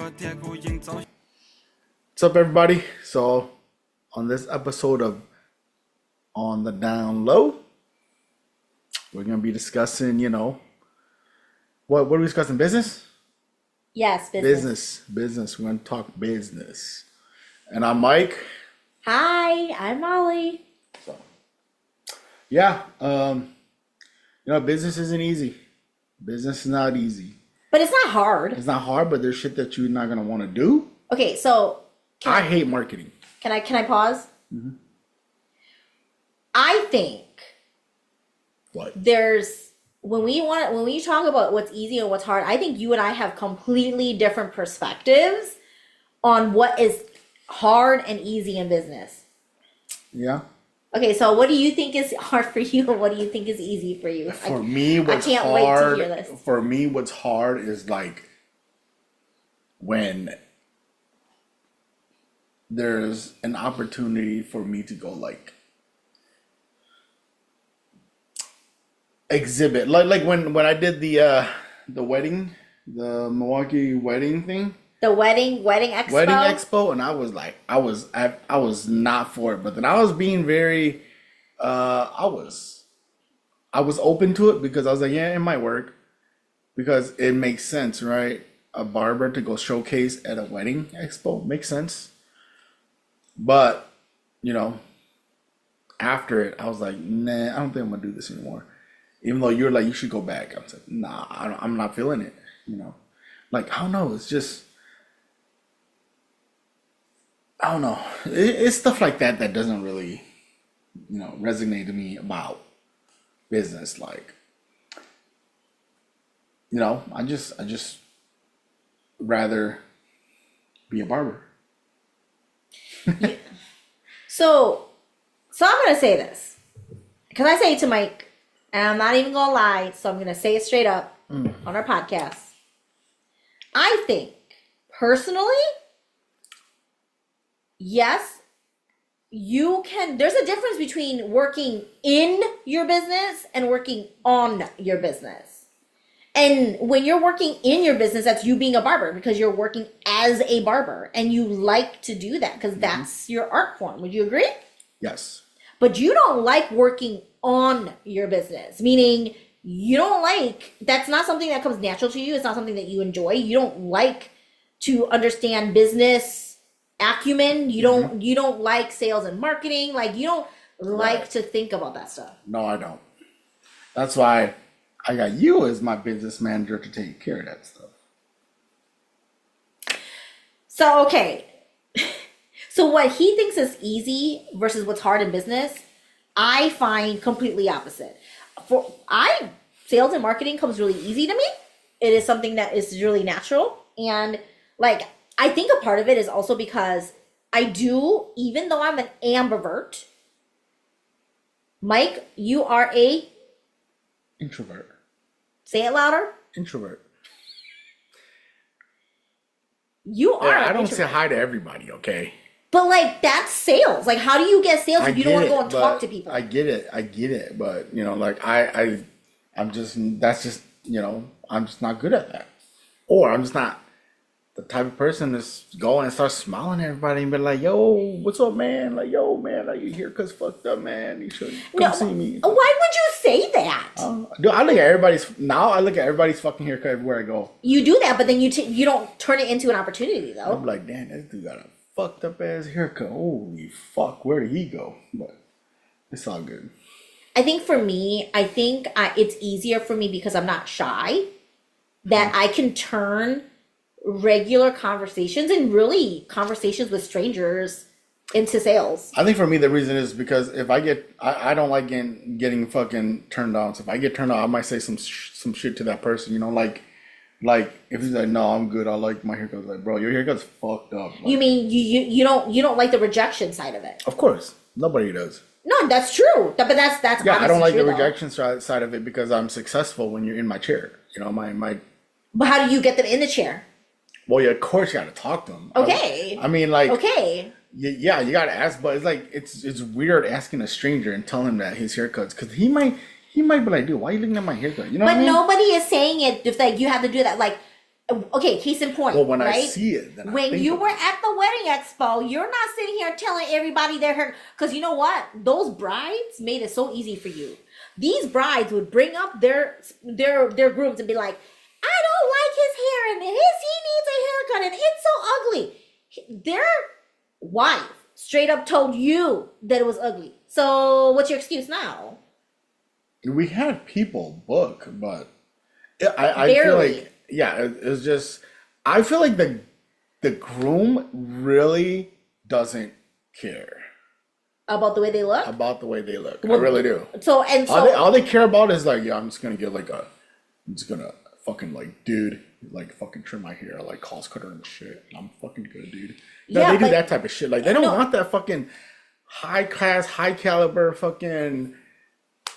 What's up, everybody? So, on this episode of On the DownLO, we're going to be discussing, what are we discussing? Business? Yes, Business. We're going to talk business. And I'm Mike. Hi, I'm Mollie. So, yeah, business isn't easy. Business is not easy. But it's not hard. It's not hard, but there's shit that you're not going to want to do. Okay, so I hate marketing. Can I pause? Mm-hmm. I think What? when we talk about what's easy and what's hard, I think you and I have completely different perspectives on what is hard and easy in business. Yeah. Okay, so what do you think is hard for you and what do you think is easy for you? For me, what's I can't hard, wait to hear this. For me, what's hard is like when there's an opportunity for me to go like exhibit, like when I did the wedding, the Milwaukee wedding thing, The wedding expo. wedding expo, and I was like, I was not for it, but then I was being very, I was open to it because I was like, yeah, it might work because it makes sense, right? A barber to go showcase at a wedding expo makes sense. But, after it, I was like, nah, I don't think I'm going to do this anymore. Even though you're like, you should go back. I was like, nah, I'm not feeling it, Like, I don't know. It's just, I don't know. It's stuff like that that doesn't really, resonate to me about business. Like, I just rather be a barber. So I'm going to say this. Because I say it to Mike, and I'm not even going to lie, so I'm going to say it straight up on our podcast. I think, personally, yes, there's a difference between working in your business and working on your business. And when you're working in your business, that's you being a barber because you're working as a barber and you like to do that because that's your art form. Would you agree? Yes. But you don't like working on your business, meaning you don't like, that's not something that comes natural to you. It's not something that you enjoy. You don't like to understand business acumen. You don't like sales and marketing. Like you don't like to think about that stuff. No, I don't. That's why I got you as my business manager to take care of that stuff. So, okay. So what he thinks is easy versus what's hard in business, I find completely opposite. Sales and marketing comes really easy to me. It is something that is really natural. And like, I think a part of it is also because I do, even though I'm an ambivert, Mike, you are a introvert. Say it louder. Introvert. You are. Yeah, I don't say hi to everybody, okay? But like that's sales. Like how do you get sales if you don't want to go and talk to people? I get it. But like I'm just not good at that. Or I'm just not the type of person that's go and start smiling at everybody and be like, yo, what's up, man? Like, yo, man, like your haircut's fucked up, man. You should come see me. Why would you say that? Dude, I look at everybody's fucking haircut everywhere I go. You do that, but then you don't turn it into an opportunity, though. I'm like, damn, this dude got a fucked up ass haircut. Holy fuck, where did he go? But it's all good. I think for me, it's easier for me because I'm not shy, that I can turn regular conversations and really conversations with strangers into sales. I think for me the reason is because if I don't like getting fucking turned on. So if I get turned on, I might say some shit to that person. Like if he's like, no, I'm good. I like my haircut. Like, bro, your haircut's fucked up. Like, you mean you don't like the rejection side of it? Of course, nobody does. No, that's true. But that's yeah. I don't like the though. rejection side of it because I'm successful when you're in my chair. My. But how do you get them in the chair? Well, yeah, of course you got to talk to them. Okay. I mean, like. Okay. Yeah, you got to ask, but it's like it's weird asking a stranger and telling him that his haircuts because he might be like, dude, why are you looking at my haircut? You know. But what I mean? nobody is saying it if like you have to do that. Like Okay, case in point. Well, when right? I see it, then when you were at the wedding expo, you're not sitting here telling everybody they're her. Because you know what? Those brides made it so easy for you. These brides would bring up their grooms and be like, I don't like his hair and he needs a haircut and it's so ugly. Their wife straight up told you that it was ugly. So what's your excuse now? We had people book, but I feel like, yeah, it's just, I feel like the groom really doesn't care about the way they look. I really do. So all they care about is like, yeah, I'm just gonna get I'm just gonna fucking like, dude, like fucking trim my hair, like cost cutter and shit. I'm fucking good, dude. No, yeah, they do that type of shit. Like they don't want that fucking high class, high caliber, fucking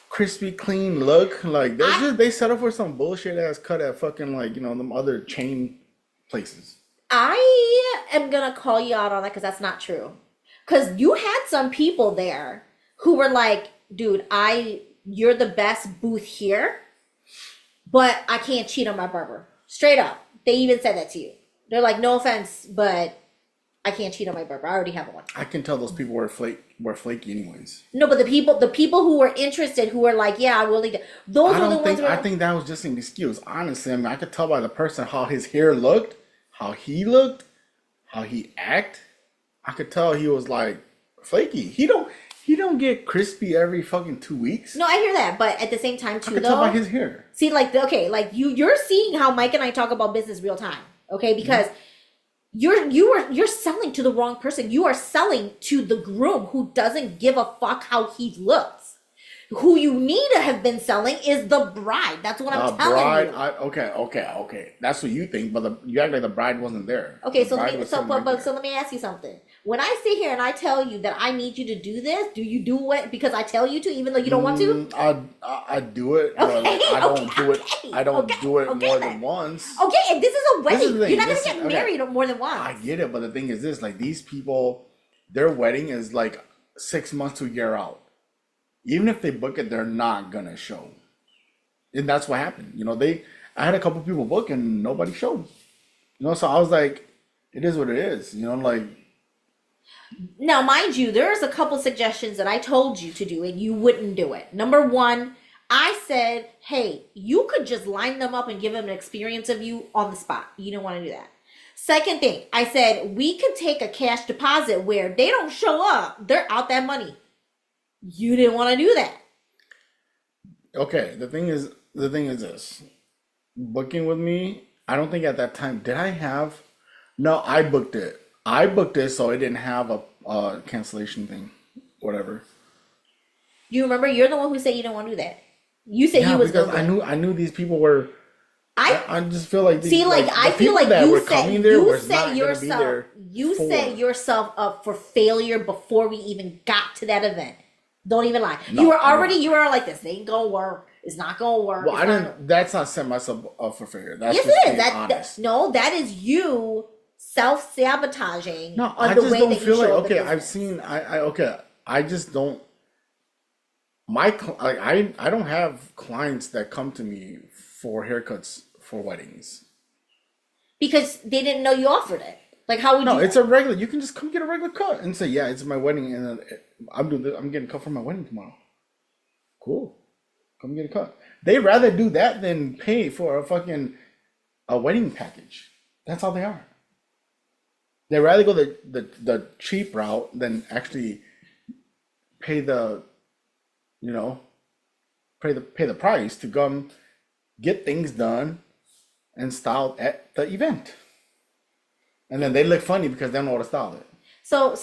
crispy, clean look. Like they settle for some bullshit ass cut at fucking like, you know, them other chain places. I am gonna call you out on that because that's not true. Because you had some people there who were like, dude, you're the best booth here, but I can't cheat on my barber. Straight up. They even said that to you. They're like, no offense, but I can't cheat on my barber. I already have one. I can tell those people were flaky anyways. No, but the people who were interested, who were like, yeah, I will leave. Those are the ones. I think that was just an excuse. Honestly, I mean, I could tell by the person how his hair looked, how he looked, how he acted. I could tell he was like flaky. He don't get crispy every fucking 2 weeks. No, I hear that, but at the same time too, I could tell by his hair. See, like you're seeing how Mike and I talk about business real time, okay? Because you're selling to the wrong person. You are selling to the groom who doesn't give a fuck how he looks. Who you need to have been selling is the bride. That's what I'm telling you. Okay. That's what you think, but you act like the bride wasn't there. Okay, so let me ask you something. When I sit here and I tell you that I need you to do this, do you do it because I tell you to, even though you don't want to? I do it, but I don't do it. I don't do it more than once. Okay, and this is a wedding. You're not gonna get married more than once. I get it, but the thing is this: like these people, their wedding is like 6 months to a year out. Even if they book it, they're not gonna show, and that's what happened. You know, I had a couple people book and nobody showed. You know, so I was like, it is what it is. You know, like. Now, mind you, there's a couple suggestions that I told you to do and you wouldn't do it. Number one, I said, hey, you could just line them up and give them an experience of you on the spot. You don't want to do that. Second thing, I said, we could take a cash deposit where they don't show up. They're out that money. You didn't want to do that. Okay, the thing is this. Booking with me, I don't think at that time, did I have? No, I booked it. So it didn't have a cancellation thing, whatever. You remember? You're the one who said you don't want to do that. You said you was because I knew these people were. I just feel like I feel like you set yourself up for failure before we even got to that event. Don't even lie. No, you were like, this ain't gonna work. It's not gonna work. Well, that's not setting myself up for failure. That's yes, it is. That is you self-sabotaging. No, I just don't feel like, okay, I've seen, I just don't, I don't have clients that come to me for haircuts for weddings. Because they didn't know you offered it. Like, how would you? No, it's a regular, you can just come get a regular cut and say, yeah, it's my wedding and I'm getting cut for my wedding tomorrow. Cool. Come get a cut. They'd rather do that than pay for a wedding package. That's all they are. They'd rather go the cheap route than actually pay the price to come get things done and styled at the event. And then they look funny because they don't know how to style it. So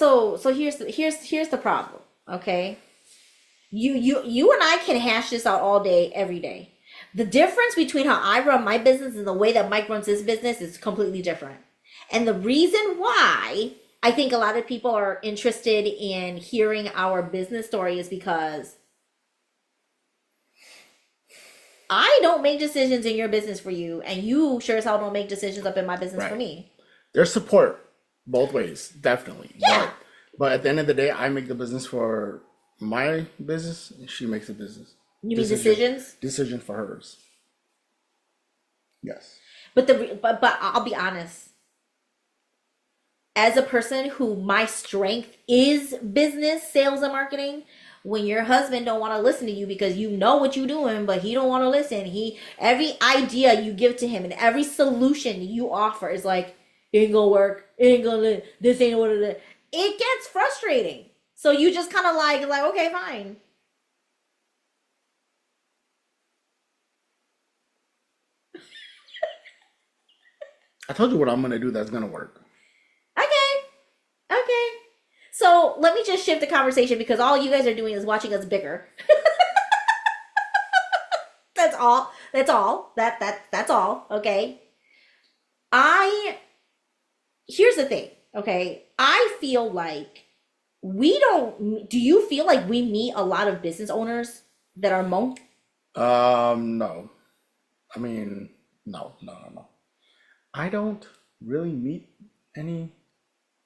here's the problem, okay? You and I can hash this out all day, every day. The difference between how I run my business and the way that Mike runs his business is completely different. And the reason why I think a lot of people are interested in hearing our business story is because I don't make decisions in your business for you, and you sure as hell don't make decisions up in my business for me. There's support both ways, definitely. Yeah. But at the end of the day, I make the business for my business, and she makes the business. You mean decisions? Decision for hers. Yes. But I'll be honest. As a person who my strength is business, sales, and marketing, when your husband don't want to listen to you because you know what you're doing, but he don't want to listen, every idea you give to him and every solution you offer is like, it ain't gonna work, it ain't gonna, this ain't what it is. It gets frustrating. So you just kind of like, okay, fine. I told you what I'm gonna do that's gonna work. Okay. So let me just shift the conversation because all you guys are doing is watching us bicker. That's all. That's all. Okay. Here's the thing. Okay. I feel like do you feel like we meet a lot of business owners that are Hmong? No. I mean, no. I don't really meet any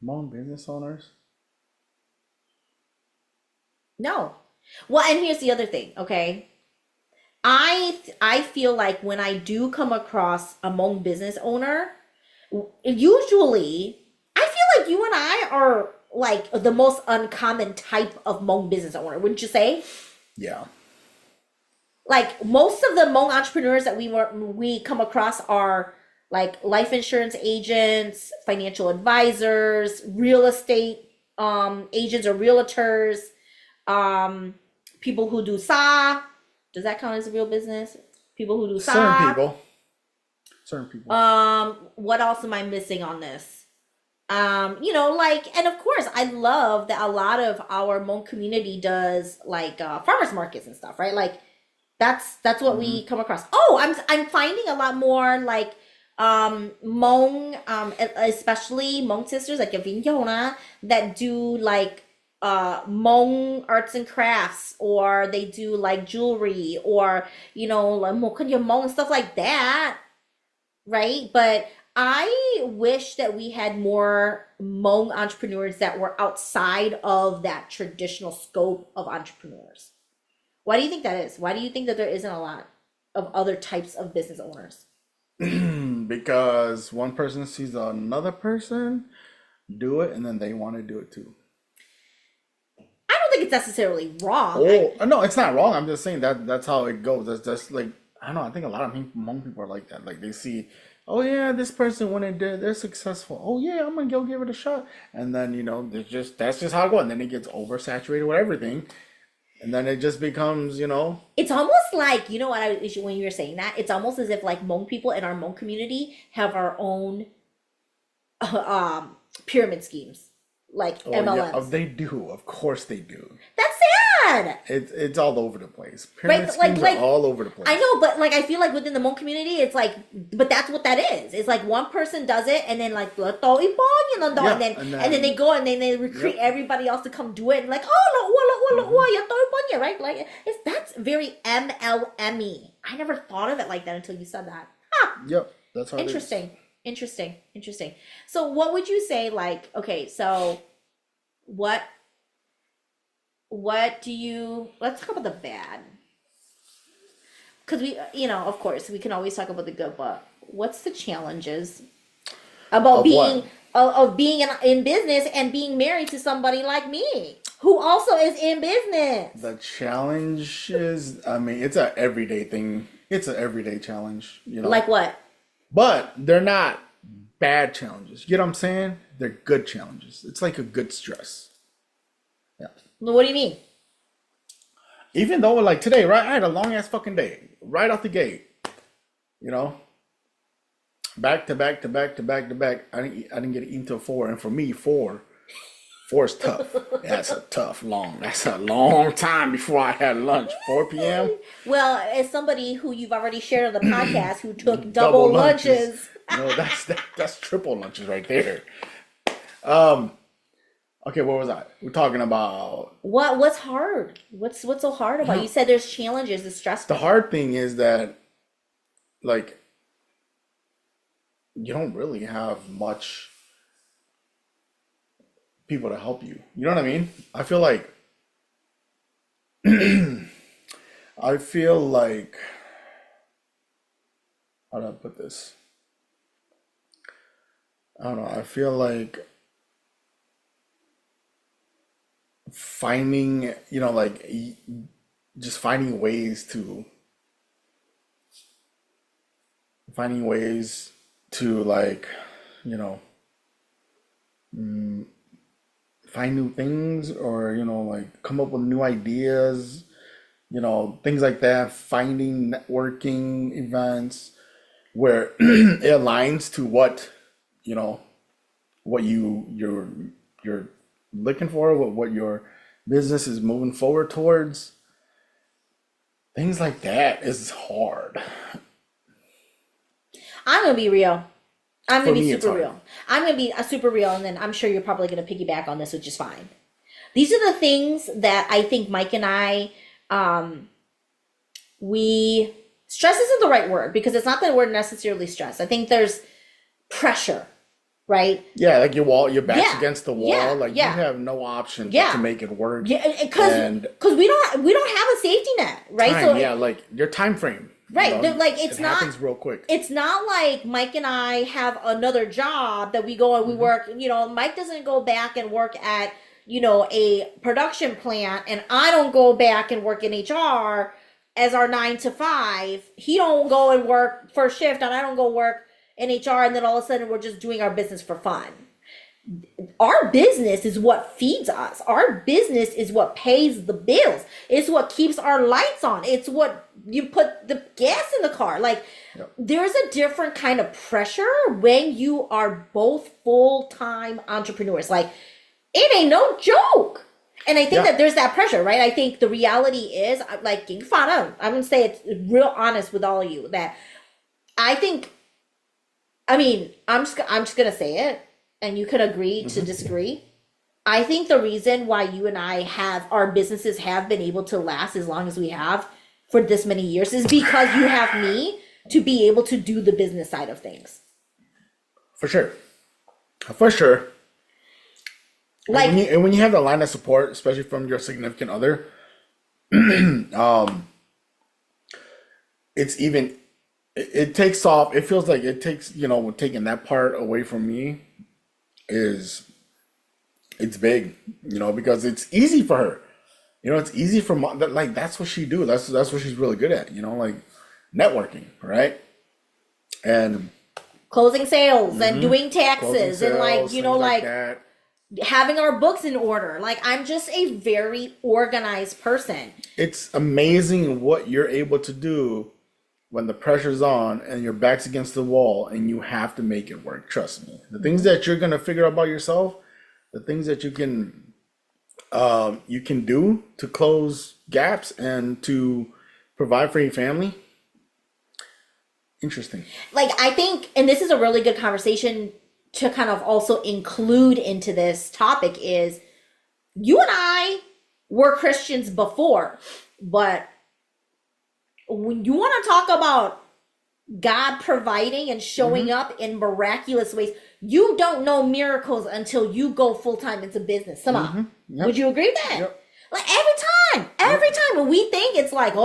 Hmong business owners. No. Well, and here's the other thing, okay? I feel like when I do come across a Hmong business owner, usually I feel like you and I are like the most uncommon type of Hmong business owner, wouldn't you say? Yeah. Like most of the Hmong entrepreneurs that we come across are like life insurance agents, financial advisors, real estate agents or realtors, people who do sa. Does that count as a real business? People who do sa. Certain people. What else am I missing on this? Like, and of course, I love that a lot of our Hmong community does like farmers markets and stuff, right? Like, that's what we come across. Oh, I'm finding a lot more like Hmong, especially Hmong sisters like Yona that do like Hmong arts and crafts, or they do like jewelry, or like Hmong and stuff like that, right? But I wish that we had more Hmong entrepreneurs that were outside of that traditional scope of entrepreneurs. Why do you think that is? Why do you think that there isn't a lot of other types of business owners? Because one person sees another person do it and then they want to do it too. I don't think it's necessarily wrong. No, it's not wrong. I'm just saying that's how it goes. That's like, I don't know. I think a lot of Hmong people are like that. Like they see, oh yeah, this person went and did, they're successful. Oh yeah, I'm gonna go give it a shot. And then that's just how it goes. And then it gets oversaturated with everything. And then it just becomes, It's almost like, when you were saying that, it's almost as if like Hmong people in our Hmong community have our own pyramid schemes, like MLMs. Yeah, they do. Of course they do. That's sad. It's all over the place. Pyramid right? schemes are all over the place. I know, but like I feel like within the Hmong community, it's like, but that's what that is. It's like one person does it, and then like and then they go and then they recruit everybody else to come do it, and like right? Like that's very MLM-y. I never thought of it like that until you said that. Huh. Yep, that's how Interesting. So what would you say, like, okay, so what do you, let's talk about the bad. Because we, of course, we can always talk about the good, but what's the challenges about being in business and being married to somebody like me, who also is in business? The challenge is, I mean, it's an everyday thing. It's an everyday challenge, Like what? But they're not bad challenges. You know what I'm saying? They're good challenges. It's like a good stress. Yeah. What do you mean? Even though, like today, right? I had a long ass fucking day. Right off the gate. Back to back. I didn't get eaten till 4. And for me, 4 is tough. That's a long time before I had lunch. 4 p.m. Well, as somebody who you've already shared on the podcast who took double lunches. No, that's triple lunches right there. Okay, what was I? We're talking about what's hard? What's so hard about it? You said there's challenges, it's stressful. The hard thing is that, like, you don't really have much people to help you. You know what I mean? I feel like how do I put this? I don't know. I feel like finding, just finding ways to like, you know, find new things or, like come up with new ideas, things like that, finding networking events where it aligns to what, you know, what you're looking for, what your business is moving forward towards. Things like that is hard. I'm gonna be real. I'm For gonna be me, it's super hard. real. I'm gonna be a super real, and then I'm sure you're probably gonna piggyback on this, which is fine. These are the things that I think Mike and I, we stress isn't the right word because it's not that we're necessarily stressed. I think there's pressure, right? Yeah, like your back's Yeah, against the wall. yeah, Like yeah. you have no option Yeah. to make it work. Yeah, And because we don't have a safety net, right? time, yeah, like your time frame. Right, like it's it not happens real quick. It's not like Mike and I have another job that we go and we work. Mike doesn't go back and work at a production plant, and I don't go back and work in HR as our 9 to 5. He don't go and work first shift, and I don't go work in HR, and then all of a sudden we're just doing our business for fun. Our business is what feeds us. Our business is what pays the bills. It's what keeps our lights on. It's what you put the gas in the car. Like, there's a different kind of pressure when you are both full-time entrepreneurs. Like, it ain't no joke. And I think that there's that pressure, right? I think the reality is, like, I'm going to say it's real honest with all of you, that I'm just going to say it, and you could agree to disagree. I think the reason why you and I our businesses have been able to last as long as we have for this many years is because you have me to be able to do the business side of things. For sure. For sure. Like, and when you have the line of support, especially from your significant other, it's even, it takes off, it feels like it takes, taking that part away from me it's big, because it's easy for her. It's easy for like that's what she do. That's what she's really good at. Like networking, right? And closing sales and doing taxes and like that. having our books in order. Like, I'm just a very organized person. It's amazing what you're able to do when the pressure's on and your back's against the wall and you have to make it work. Trust me. The things that you're gonna figure out about yourself, the things that you can do to close gaps and to provide for your family. Interesting. Like, I think, and this is a really good conversation to kind of also include into this topic, is you and I were Christians before, but when you want to talk about God providing and showing up in miraculous ways, you don't know miracles until you go full-time into business. Come on. Yep. Would you agree with that? Yep. Like, every time when we think it's like,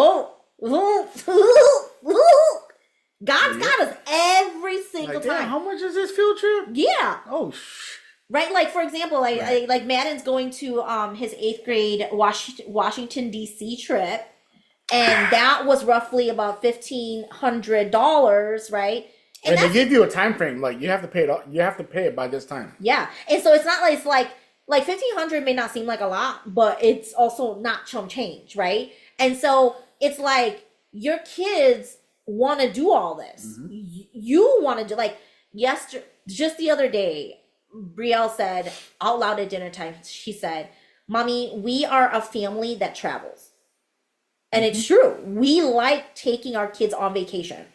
God's got us every single time. How much is this field trip? Yeah. Oh, Right, like, for example, like Madden's going to his 8th grade Washington D.C. trip, and that was roughly about $1,500, right? And they give you a time frame, like you have to pay it. You have to pay it by this time. Yeah, and so it's not like like $1,500 may not seem like a lot, but it's also not chump change, right? And so it's like your kids want to do all this. You want to do, like, just the other day, Brielle said out loud at dinner time, she said, "Mommy, we are a family that travels." And it's true. We like taking our kids on vacation.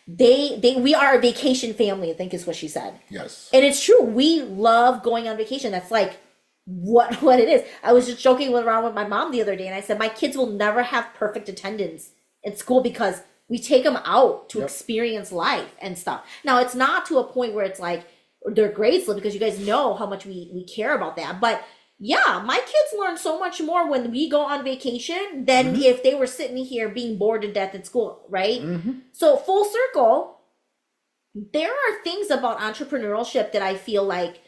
We are a vacation family, I think is what she said. Yes. And it's true. We love going on vacation. That's like what it is. I was just joking around with my mom the other day, and I said, my kids will never have perfect attendance in school because we take them out to experience life and stuff. Now, it's not to a point where it's like their grades slip, because you guys know how much we care about that. But yeah, my kids learn so much more when we go on vacation than if they were sitting here being bored to death at school, right? So full circle, there are things about entrepreneurship that I feel like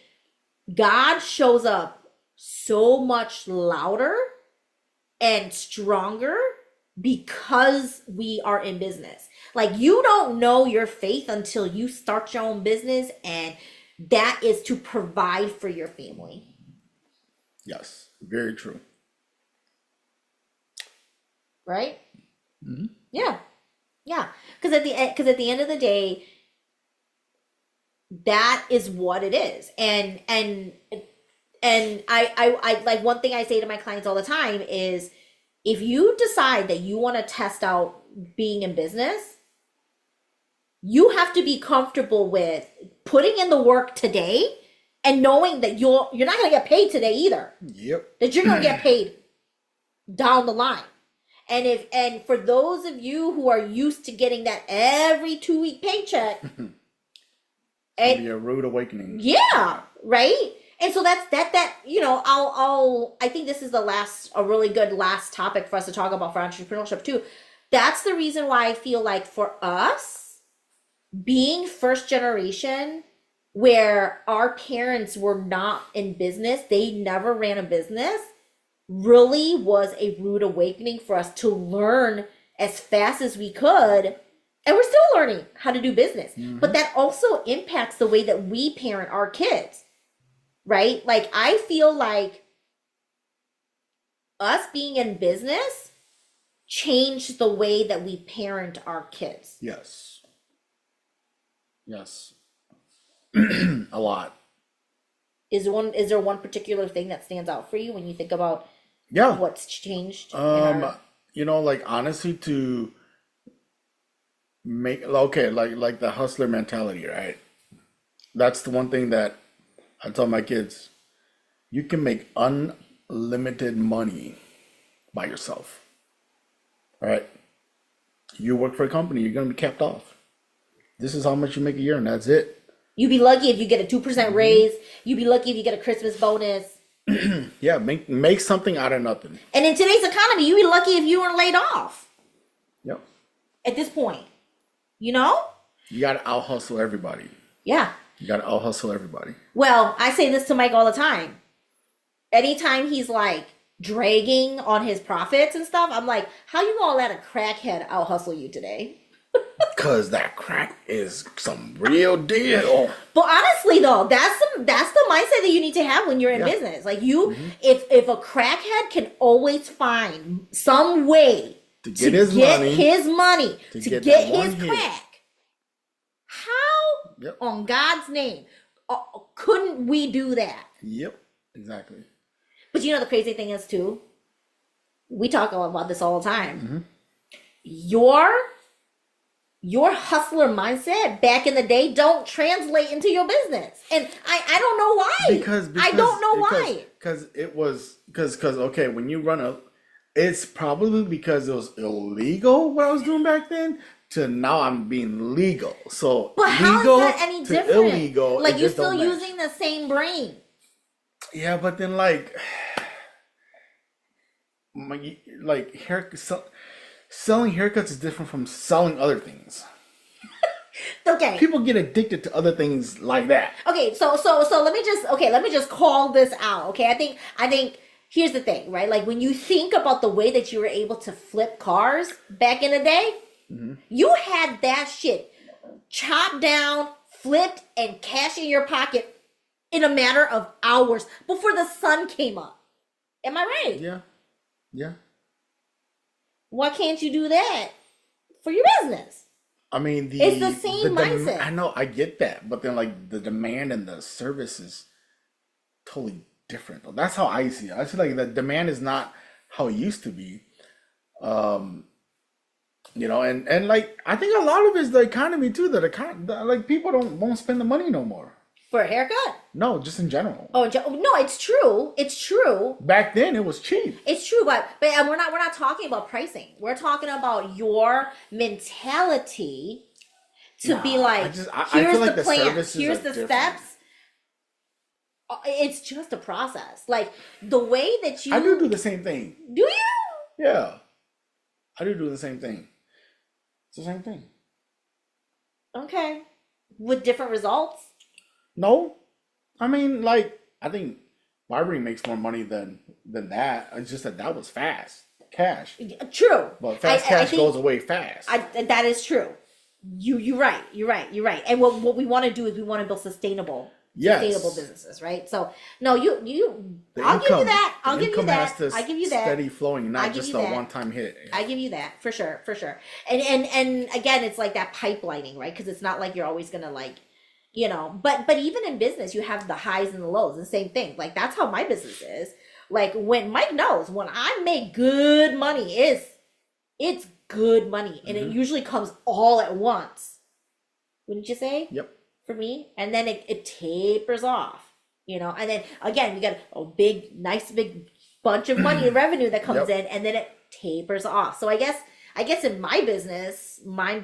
God shows up so much louder and stronger because we are in business. Like, you don't know your faith until you start your own business, and that is to provide for your family. Yes, very true. Right? Mm-hmm. Yeah. Because at the end of the day, that is what it is. And I like, one thing I say to my clients all the time is, if you decide that you want to test out being in business, you have to be comfortable with putting in the work today and knowing that you're not going to get paid today either. Yep. That you're going to get paid down the line. And for those of you who are used to getting that every 2-week paycheck, it'll be a rude awakening. Yeah, right? And so that's that, you know, I think this is a really good last topic for us to talk about for entrepreneurship too. That's the reason why I feel like for us, being first generation, where our parents were not in business, they never ran a business, really was a rude awakening for us to learn as fast as we could. And we're still learning how to do business. Mm-hmm. But that also impacts the way that we parent our kids, right? Like, I feel like us being in business changed the way that we parent our kids. Yes. A lot. Is there one particular thing that stands out for you when you think about what's changed? You know, like, honestly, to make, okay, like the hustler mentality, right? That's the one thing that I tell my kids: you can make unlimited money by yourself. All right? You work for a company, you're gonna be capped off. This is how much you make a year, and that's it. You'd be lucky if you get a 2% raise. You'd be lucky if you get a Christmas bonus. Yeah, make something out of nothing. And in today's economy, you'd be lucky if you weren't laid off. Yep. At this point, you know? You gotta out hustle everybody. Yeah. You gotta out hustle everybody. Well, I say this to Mike all the time. Anytime he's like dragging on his profits and stuff, I'm like, how you gonna let a crackhead out hustle you today? Cause that crack is some real deal. But honestly, though, that's the mindset that you need to have when you're in business. Like, if a crackhead can always find some way to get his money, to get his crack, how on God's name couldn't we do that? Yep, exactly. But you know, the crazy thing is too, we talk about this all the time. Mm-hmm. Your hustler mindset back in the day don't translate into your business. And I don't know why. Because I don't know why. Because okay, when you run it's probably because it was illegal what I was doing back then to now I'm being legal. So but how is that any different? Illegal, like, you're still using the same brain. Yeah, but then like selling haircuts is different from selling other things. Okay. People get addicted to other things like that. Okay, so let me just call this out. Okay, I think here's the thing, right? Like, when you think about the way that you were able to flip cars back in the day, you had that shit chopped down, flipped, and cash in your pocket in a matter of hours before the sun came up. Am I right? Yeah. Why can't you do that for your business? I mean, it's the same mindset. I know, I get that, but then like the demand and the service is totally different. That's how I see it. I feel like the demand is not how it used to be. You know, and like I think a lot of it is the economy too. Like people won't spend the money no more. For a haircut? No, just in general. Oh no, it's true. It's true. Back then, it was cheap. It's true, but we're not talking about pricing. We're talking about your mentality to be like, here's the plan, here's the steps. It's just a process. Like, the way that you... I do the same thing. Do you? Yeah, I do the same thing. It's the same thing. Okay. with different results? No, I mean, like, I think barbering makes more money than that. It's just that was fast cash. True. But fast cash goes away fast. That is true. You're right. And what we want to do is we want to build sustainable businesses, right? So no, I'll give you that. I'll give you that. I give you that. Steady flowing, not just a one-time hit. I give you that for sure. And again, it's like that pipelining, right? Because it's not like you're always gonna like, you know. But even in business, you have the highs and the lows. The same thing. Like that's how my business is. Like when Mike knows when I make good money, it's good money, and it usually comes all at once. Wouldn't you say? Yep. For me, and then it tapers off, you know, and then again we got a nice big bunch of money and revenue that comes in, and then it tapers off. So I guess in my business, my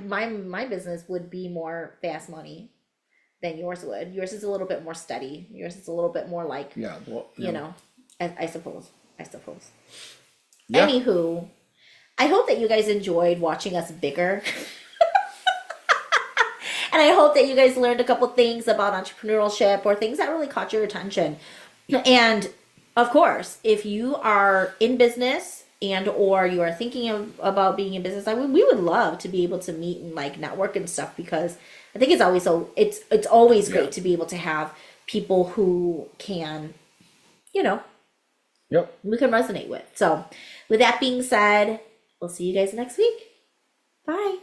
business would be more fast money than yours would. Yours is a little bit more steady. Yours is a little bit more like you know, I suppose. Yeah. Anywho, I hope that you guys enjoyed watching us bicker. And I hope that you guys learned a couple things about entrepreneurship or things that really caught your attention. And of course, if you are in business and or you are thinking about being in business, we would love to be able to meet and like network and stuff, because I think it's always great to be able to have people who can, you know, we can resonate with. So with that being said, we'll see you guys next week. Bye.